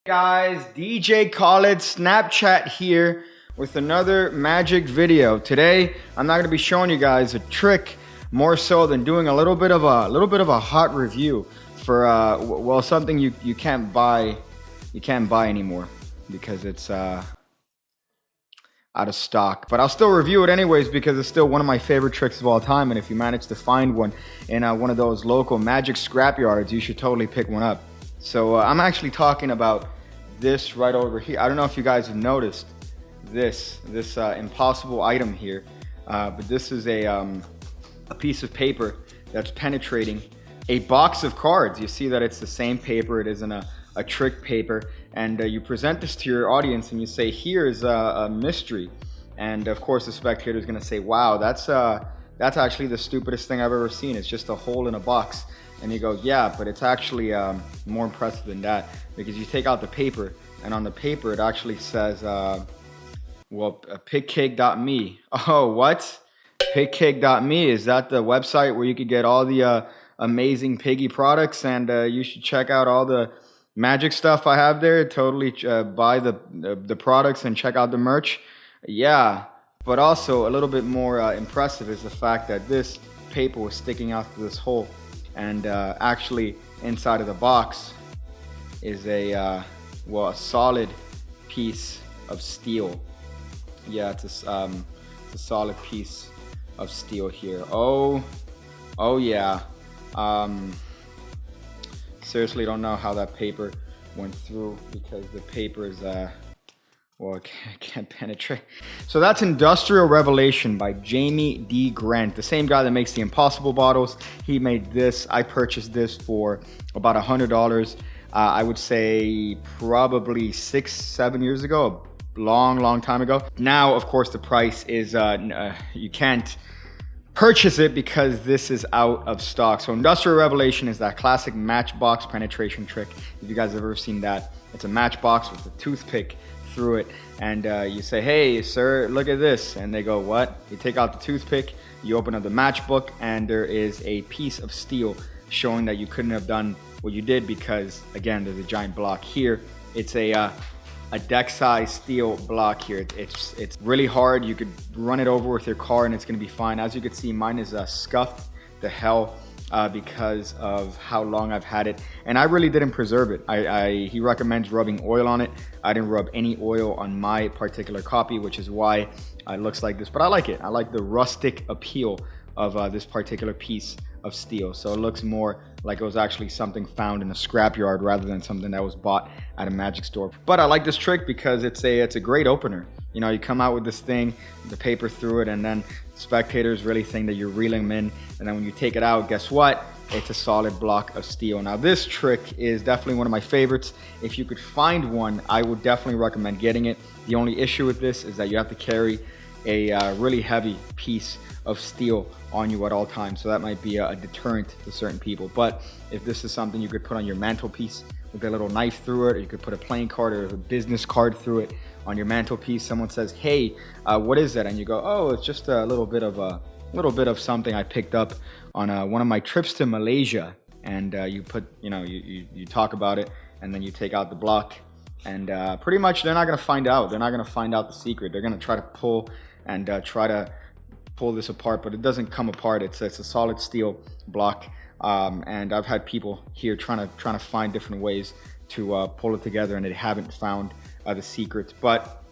Guys, DJ Khaled Snapchat here with another magic video. Today I'm not going to be showing you guys a trick more so than doing a little bit of a hot review for well, something you can't buy anymore because it's out of stock. But I'll still review it anyways because it's still one of my favorite tricks of all time, and if you manage to find one in one of those local magic scrap yards, you should totally pick one up. So I'm actually talking about this right over here. I don't know if you guys have noticed this impossible item here, but this is a piece of paper that's penetrating a box of cards. You see that it's the same paper. It isn't a trick paper, and you present this to your audience and you say, here's a mystery, and of course the spectator is going to say, wow, that's actually the stupidest thing I've ever seen. It's just a hole in a box. And you go, yeah, but it's actually more impressive than that, because you take out the paper, and on the paper it actually says, pigcake.me. Oh, what? Pigcake.me, is that the website where you could get all the amazing piggy products? And you should check out all the magic stuff I have there. Totally buy the products and check out the merch. Yeah, but also a little bit more impressive is the fact that this paper was sticking out through this hole. And actually inside of the box is a solid piece of steel. Yeah, it's a solid piece of steel here. Oh yeah. Seriously don't know how that paper went through, because the paper is it can't penetrate. So that's Industrial Revelation by Jamie D. Grant, the same guy that makes the Impossible bottles. He made this. I purchased this for about $100. I would say probably 6-7 years ago, a long time ago. Now, of course, the price is you can't purchase it because this is out of stock. So Industrial Revelation is that classic matchbox penetration trick. If you guys have ever seen that, it's a matchbox with a toothpick through it, and you say, hey sir, look at this, and they go, what? You take out the toothpick, you open up the matchbook, and there is a piece of steel showing that you couldn't have done what you did, because again, there's a giant block here. It's a deck size steel block here. It's really hard. You could run it over with your car and it's going to be fine. As you can see, mine is scuffed to hell because of how long I've had it, and I really didn't preserve it. He recommends rubbing oil on it. I didn't rub any oil on my particular copy, which is why it looks like this, but I like it. I like the rustic appeal of this particular piece of steel. So it looks more like it was actually something found in a scrapyard rather than something that was bought at a magic store. But I like this trick because it's a great opener. You know, you come out with this thing, the paper through it, and then spectators really think that you're reeling them in. And then when you take it out, guess what? It's a solid block of steel. Now, this trick is definitely one of my favorites. If you could find one, I would definitely recommend getting it. The only issue with this is that you have to carry a really heavy piece of steel on you at all times. So that might be a deterrent to certain people. But if this is something you could put on your mantelpiece with a little knife through it, or you could put a playing card or a business card through it on your mantelpiece. Someone says, hey, what is that? And you go, oh, it's just a little bit of something I picked up on one of my trips to Malaysia. And you talk about it, and then you take out the block, and pretty much they're not going to find out. They're not going to find out the secret. They're going to try to pull this apart, but it doesn't come apart. It's a solid steel block, and I've had people here trying to find different ways to pull it together, and they haven't found the secret. But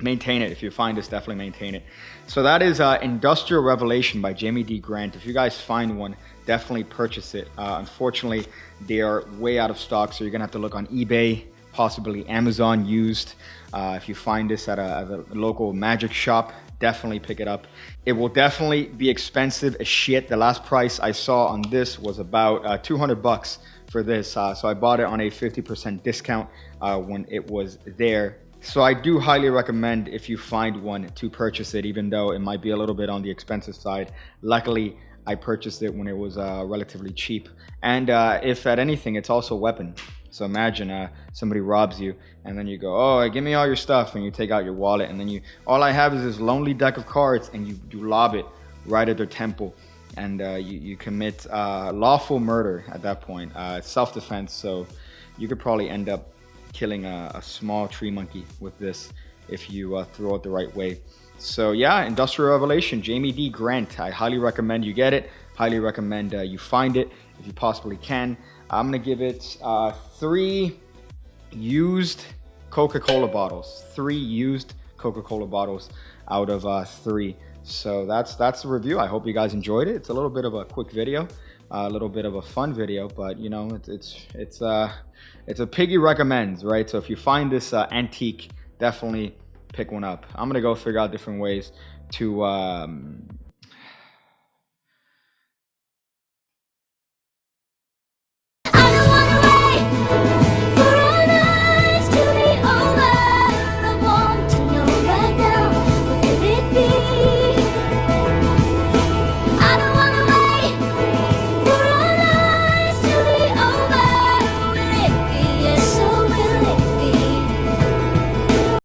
maintain it. If you find this, definitely maintain it. So that is Industrial Revelation by Jamie D. Grant. If you guys find one, definitely purchase it. Unfortunately, they are way out of stock, so you're gonna have to look on eBay, possibly Amazon used. If you find this at a local magic shop, definitely pick it up. It will definitely be expensive as shit. The last price I saw on this was about $200 for this. So I bought it on a 50% discount when it was there. So I do highly recommend, if you find one, to purchase it, even though it might be a little bit on the expensive side. Luckily, I purchased it when it was relatively cheap. And if at anything, it's also a weapon. So imagine somebody robs you, and then you go, oh, give me all your stuff, and you take out your wallet, and then all I have is this lonely deck of cards, and you lob it right at their temple, and you commit lawful murder at that point. Self-defense, so you could probably end up killing a small tree monkey with this if you throw it the right way. So yeah, Industrial Revelation, Jamie D. Grant. I highly recommend you get it. Highly recommend you find it if you possibly can. I'm gonna give it 3 used Coca-Cola bottles. 3 used Coca-Cola bottles out of 3. So that's the review. I hope you guys enjoyed it. It's a little bit of a quick video, a little bit of a fun video, but you know, it's a piggy recommends, right? So if you find this antique, definitely pick one up. I'm gonna go figure out different ways to